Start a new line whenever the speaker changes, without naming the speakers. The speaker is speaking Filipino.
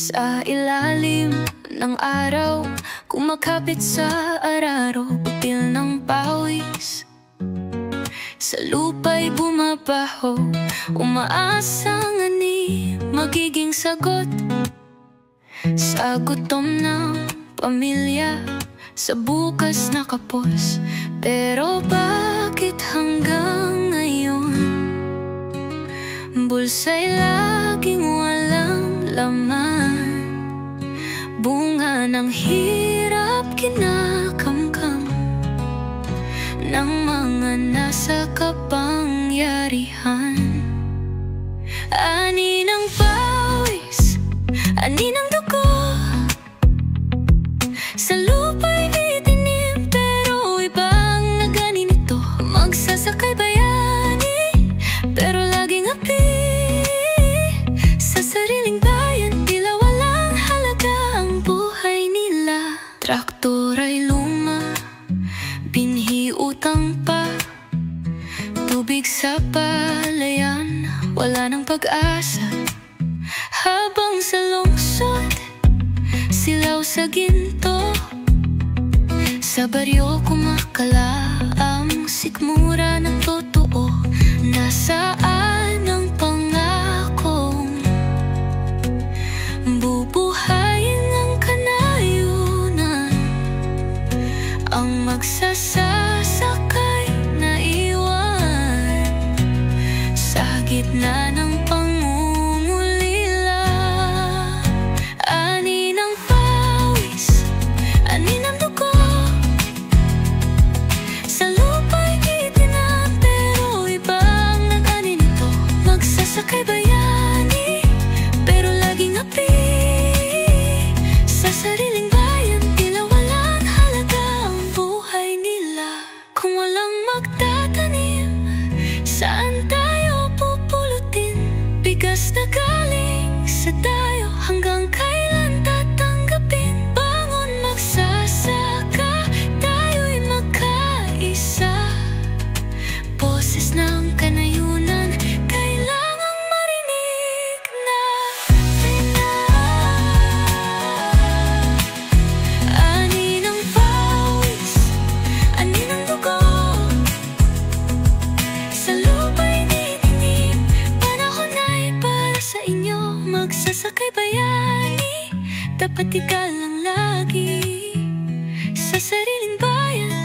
Sa ilalim ng araw, kumakapit sa araro, putil ng pawis. Sa lupa'y bumabaho, umaasang ani magiging sagot sa gutom ng pamilya, sa bukas na kapos. Pero bakit hanggang ngayon bulsa'y laging walang laman? Bunga ng hirap kinakamkam ng mga nasa kapangyarihan. Ani ng pawis, ani ng dugo, sa lupa'y itinim, pero ibang nagani nito. Magsasakay bayani, pero laging api sa sariling bayan. Tila walang halaga ang buhay nila. Traktor ay luma, binhi utang pa, tubig sa palayan, wala nang pag-asa. Habang sa lungsod, silaw sa ginto, sa baryo kumakala ang sikmura ng totoo. Nasaan ang pangakong bubuhayin ang kanayunan? Ang magsasasakay na iwan sa gitna ng pangungulila. Ani ng pawis, ani ng dugo, sa lupa'y itinam, pero ibang nag-ani nito. Magsasakay bayani, pero laging api sa sariling bayan. Tila walang halaga ang buhay nila. Kung walang magtatanim, saan tayo pupulutin? Bigas na galing sa dayo, hanggang kailan tatanggapin? Bangon, magsasaka, tayo'y magkaisa. Boses ng kanayunan, kailangang marinig na. Ani ng pawis, ani ng dugo, sa lupa'y nitinim, panahon ay para sa inyo. Magsasakay bayani, dapat igalang lagi sa sariling bayan.